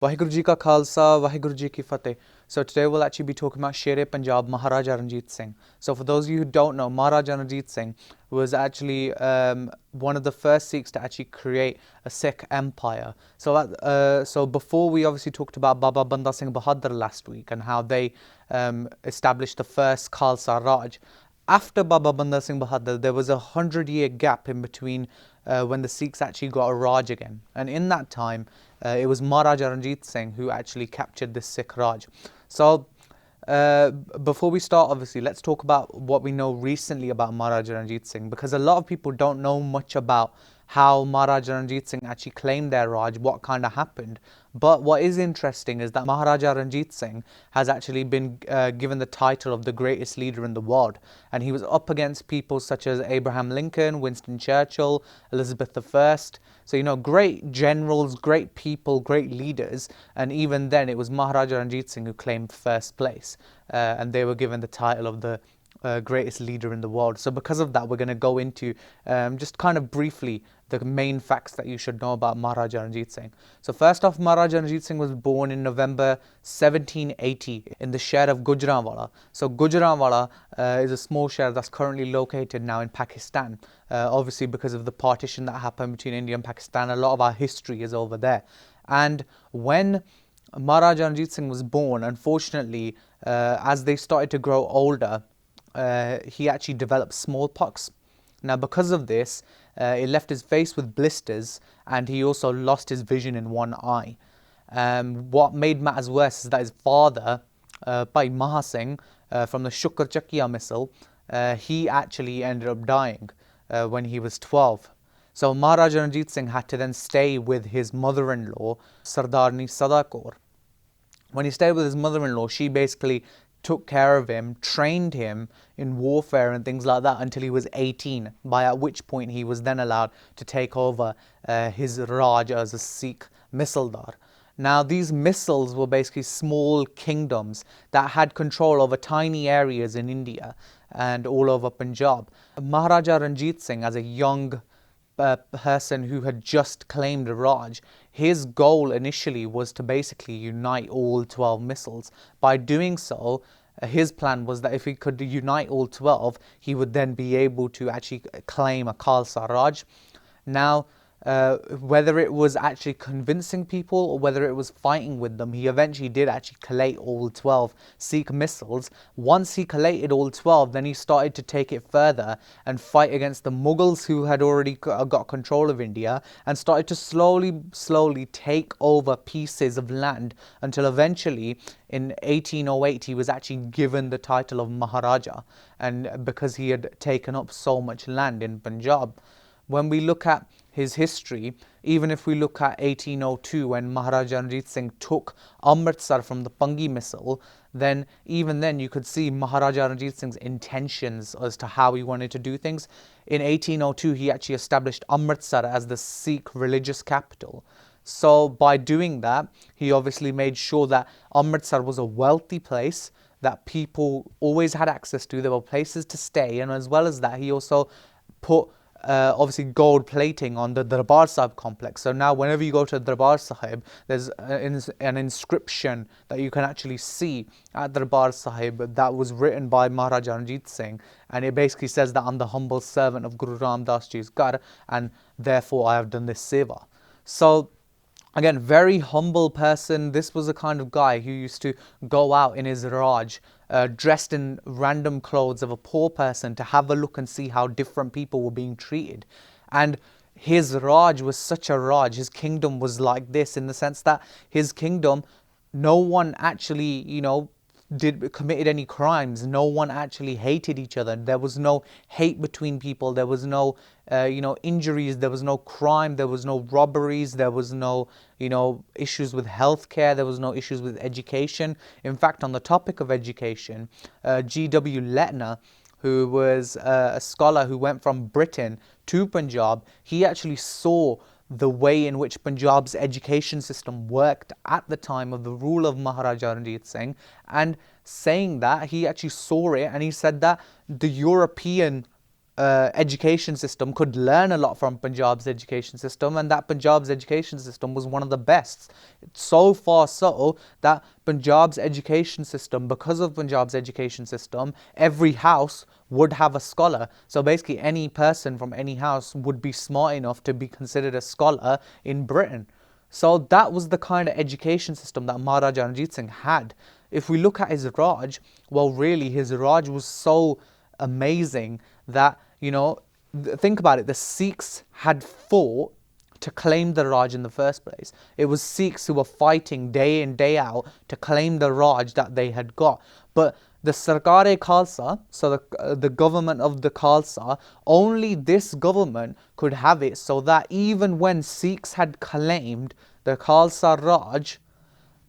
Waheguru Ji Ka Khalsa, Waheguru Ji Ki Fateh. So today we'll actually be talking about Sher Punjab, Maharaja Ranjit Singh. So for those of you who don't know, Maharaja Ranjit Singh was actually one of the first Sikhs to actually create a Sikh empire. So before we obviously talked about Baba Banda Singh Bahadur last week and how they established the first Khalsa Raj. After Baba Banda Singh Bahadur, there was a 100-year gap in between when the Sikhs actually got a Raj again. And in that time, it was Maharaja Ranjit Singh who actually captured this Sikh Raj. So before we start, obviously, let's talk about what we know recently about Maharaja Ranjit Singh, because a lot of people don't know much about how Maharaja Ranjit Singh actually claimed their Raj, what kind of happened. But what is interesting is that Maharaja Ranjit Singh has actually been given the title of the greatest leader in the world. And he was up against people such as Abraham Lincoln, Winston Churchill, Elizabeth I. So, you know, great generals, great people, great leaders. And even then, it was Maharaja Ranjit Singh who claimed first place. And they were given the title of the greatest leader in the world. So because of that, we're going to go into just kind of briefly the main facts that you should know about Maharaja Ranjit Singh. So first off, Maharaja Ranjit Singh was born in November 1780 in the share of Gujranwala. So Gujranwala is a small share that's currently located now in Pakistan. Obviously because of the partition that happened between India and Pakistan, a lot of our history is over there. And when Maharaja Ranjit Singh was born, unfortunately, as they started to grow older, he actually developed smallpox. Now, because of this, it left his face with blisters, and he also lost his vision in one eye. What made matters worse is that his father, Bhai Maha Singh, from the Shukar Chakia missile, he actually ended up dying when he was 12. So Maharaja Ranjit Singh had to then stay with his mother-in-law, Sardarni Sadakaur. When he stayed with his mother-in-law, she basically took care of him, trained him in warfare and things like that until he was 18, at which point he was then allowed to take over his Raj as a Sikh Misildar. Now, these missiles were basically small kingdoms that had control over tiny areas in India and all over Punjab. Maharaja Ranjit Singh, as a young person who had just claimed a Raj, his goal initially was to basically unite all 12 missiles. By doing so, his plan was that if he could unite all 12, he would then be able to actually claim a Khalsa Raj. Now, whether it was actually convincing people or whether it was fighting with them, he eventually did actually collate all 12 Sikh missiles. Once he collated all 12, then he started to take it further and fight against the Mughals who had already got control of India, and started to slowly take over pieces of land until eventually in 1808 he was actually given the title of Maharaja, and because he had taken up so much land in Punjab. When we look at his history, even if we look at 1802 when Maharaja Ranjit Singh took Amritsar from the Pangi missile, then even then you could see Maharaja Ranjit Singh's intentions as to how he wanted to do things. In 1802, he actually established Amritsar as the Sikh religious capital. So by doing that, he obviously made sure that Amritsar was a wealthy place that people always had access to. There were places to stay, and as well as that, he also put obviously gold plating on the Darbar Sahib complex. So now whenever you go to Darbar Sahib, there's an inscription that you can actually see at Darbar Sahib that was written by Maharaja Ranjit Singh, and it basically says that I'm the humble servant of Guru Ram Das Ji's Ghar, and therefore I have done this seva. So again, very humble person. This was a kind of guy who used to go out in his Raj, dressed in random clothes of a poor person, to have a look and see how different people were being treated. And his Raj was such a Raj, his kingdom was like this, in the sense that his kingdom, no one actually, committed any crimes. No one actually hated each other. There was no hate between people. There was no injuries. There was no crime. There was no robberies. There was no issues with healthcare. There was no issues with education. In fact, on the topic of education, G.W. Letner, who was a scholar who went from Britain to Punjab, he actually saw the way in which Punjab's education system worked at the time of the rule of Maharaja Ranjit Singh, and saying that, he actually saw it, and he said that the European education system could learn a lot from Punjab's education system, and that Punjab's education system was one of the best. So far so that Punjab's education system, because of Punjab's education system, every house would have a scholar. So basically any person from any house would be smart enough to be considered a scholar in Britain. So that was the kind of education system that Maharaja Ranjit Singh had. If we look at his Raj, well really his Raj was so amazing that, you know, think about it, the Sikhs had fought to claim the Raj in the first place. It was Sikhs who were fighting day in, day out to claim the Raj that they had got. But the Sarkar-e Khalsa, so the government of the Khalsa, only this government could have it, so that even when Sikhs had claimed the Khalsa Raj,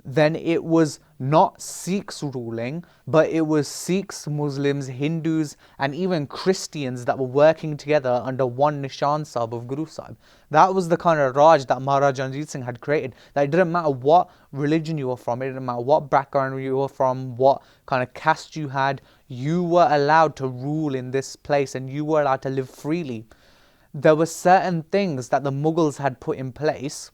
then it was not Sikhs ruling, but it was Sikhs, Muslims, Hindus and even Christians that were working together under one Nishan Sahib of Guru Sahib. That was the kind of Raj that Maharaja Ranjit Singh had created. That it didn't matter what religion you were from, it didn't matter what background you were from, what kind of caste you had, you were allowed to rule in this place and you were allowed to live freely. There were certain things that the Mughals had put in place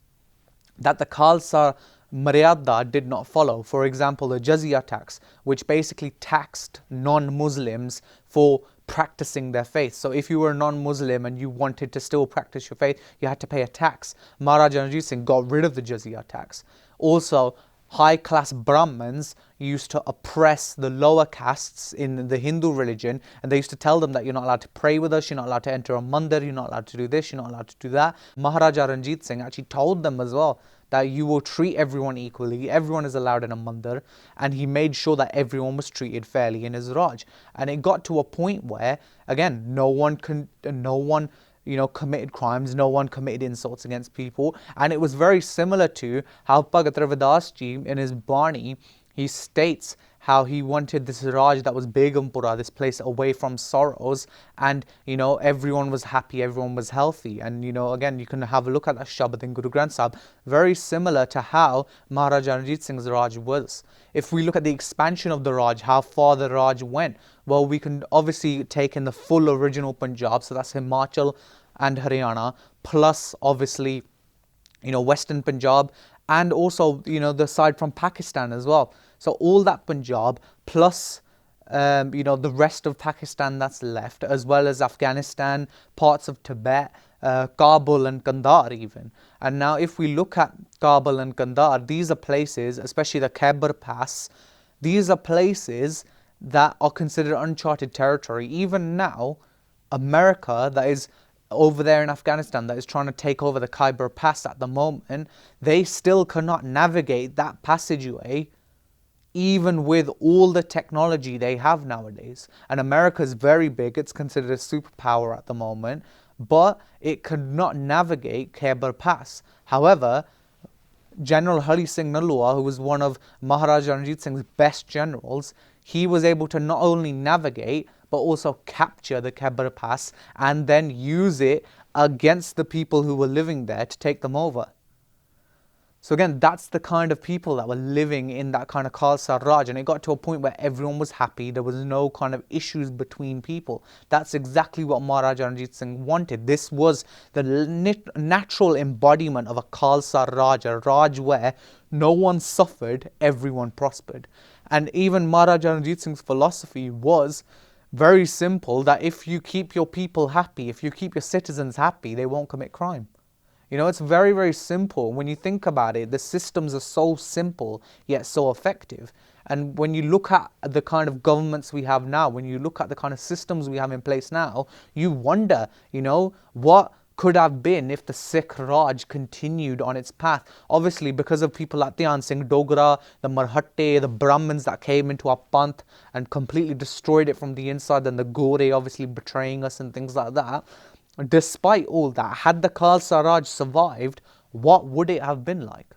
that the Khalsa Maryada did not follow. For example, the Jizya tax, which basically taxed non-Muslims for practicing their faith. So if you were a non-Muslim and you wanted to still practice your faith, you had to pay a tax. Maharaja Ranjit Singh got rid of the Jizya tax. Also, high-class Brahmins used to oppress the lower castes in the Hindu religion, and they used to tell them that you're not allowed to pray with us, you're not allowed to enter a mandir, you're not allowed to do this, you're not allowed to do that. Maharaja Ranjit Singh actually told them as well that you will treat everyone equally, everyone is allowed in a mandir, and he made sure that everyone was treated fairly in his Raj. And it got to a point where, again, no one committed crimes, no one committed insults against people. And it was very similar to how Bhagat Ravidas Ji in his Bani, he states how he wanted this Raj that was Begumpura, this place away from sorrows, and everyone was happy, everyone was healthy. And again, you can have a look at that Shabad in Guru Granth Sahib, very similar to how Maharaja Ranjit Singh's Raj was. If we look at the expansion of the Raj, how far the Raj went, well, we can obviously take in the full original Punjab, so that's Himachal and Haryana, plus obviously Western Punjab, and also the side from Pakistan as well. So all that Punjab plus the rest of Pakistan that's left, as well as Afghanistan, parts of Tibet, Kabul and Kandahar even. And now if we look at Kabul and Kandahar, these are places, especially the Khyber Pass, these are places that are considered uncharted territory. Even now, America, that is over there in Afghanistan, that is trying to take over the Khyber Pass at the moment, they still cannot navigate that passageway even with all the technology they have nowadays. And America is very big, it's considered a superpower at the moment, but it could not navigate Khyber Pass. However, General Hari Singh Nalua, who was one of Maharaja Ranjit Singh's best generals, he was able to not only navigate but also capture the Khyber Pass and then use it against the people who were living there to take them over. So again, that's the kind of people that were living in that kind of Khalsa Raj, and it got to a point where everyone was happy, there was no kind of issues between people. That's exactly what Maharaja Ranjit Singh wanted. This was the natural embodiment of a Khalsa Raj, a Raj where no one suffered, everyone prospered. And even Maharaja Ranjit Singh's philosophy was very simple, that if you keep your people happy, if you keep your citizens happy, they won't commit crime. It's very, very simple. When you think about it, the systems are so simple, yet so effective. And when you look at the kind of governments we have now, when you look at the kind of systems we have in place now, you wonder, what could have been if the Sikh Raj continued on its path. Obviously, because of people like Dhyan Singh Dogra, the Marhatte, the Brahmins that came into our Panth and completely destroyed it from the inside, and the Gore obviously betraying us and things like that. Despite all that, had the Khalsa Raj survived, what would it have been like?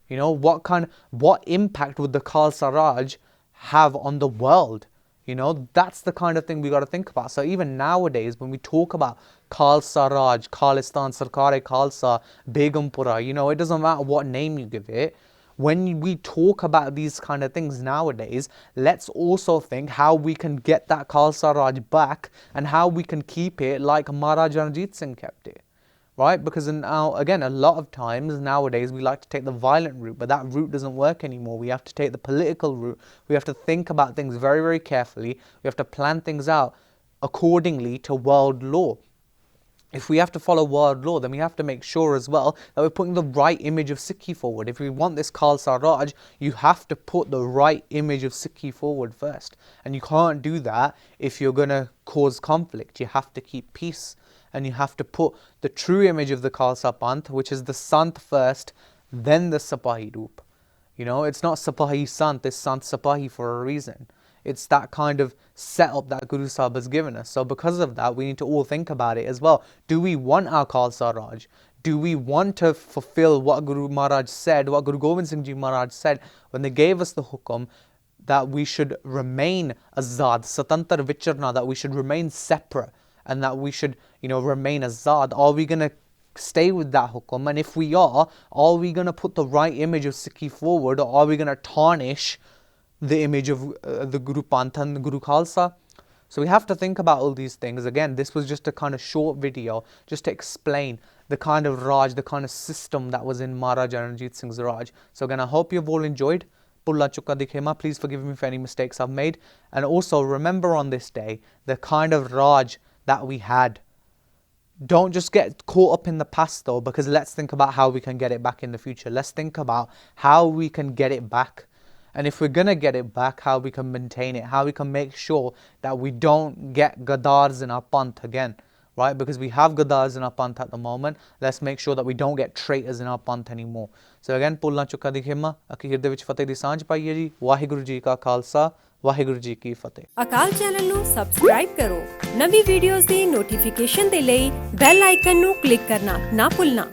What impact would the Khalsa Raj have on the world? That's the kind of thing we got to think about. So even nowadays, when we talk about Khalsa Raj, Khalistan, Sarkar-e Khalsa, Begumpura, it doesn't matter what name you give it. when we talk about these kind of things nowadays, let's also think how we can get that Khalsa Raj back and how we can keep it like Maharaja Ranjit Singh kept it. Right? Because now, again, a lot of times nowadays we like to take the violent route, but that route doesn't work anymore. We have to take the political route. We have to think about things very, very carefully. We have to plan things out accordingly to world law. If we have to follow world law, then we have to make sure as well that we're putting the right image of Sikhi forward. If we want this Khalsa Raj, you have to put the right image of Sikhi forward first. And you can't do that if you're going to cause conflict. You have to keep peace. And you have to put the true image of the Khalsa Panth, which is the Sant first, then the Sipahi Roop. You know, it's not Sipahi Sant, it's Sant Sipahi for a reason. It's that kind of setup that Guru Sahib has given us. So because of that, we need to all think about it as well. Do we want our Khalsa Raj? Do we want to fulfill what Guru Maharaj said, what Guru Gobind Singh Ji Maharaj said when they gave us the hukum that we should remain azad, satantar vicharna, that we should remain separate and that we should, you know, remain azad? Are we going to stay with that hukum? And if we are we going to put the right image of Sikhi forward, or are we going to tarnish the image of the Guru Panth and the Guru Khalsa? So we have to think about all these things. Again, this was just a kind of short video just to explain the kind of Raj, the kind of system that was in Maharaja Ranjit Singh's Raj. So again, I hope you've all enjoyed. Pulla Chukka Dikhema, please forgive me for any mistakes I've made. And also remember on this day, the kind of Raj that we had. Don't just get caught up in the past though, because let's think about how we can get it back in the future. Let's think about how we can get it back. And if we're going to get it back, how we can maintain it, how we can make sure that we don't get Gadars in our Panth again, right? Because we have Gadars in our Panth at the moment. Let's make sure that we don't get traitors in our Panth anymore. So again, Pulla Chukka di Khema, akhir de vich fateh di sanj paiye ji. Waheguru ji ka Khalsa, Waheguru ji ki fateh. Akaal Channel ਨੂੰ subscribe ਕਰੋ ਨਵੀਂ videos ਦੀ notification ਦੇ ਲਈ bell icon ਨੂੰ click ਕਰਨਾ ਨਾ ਭੁੱਲਣਾ।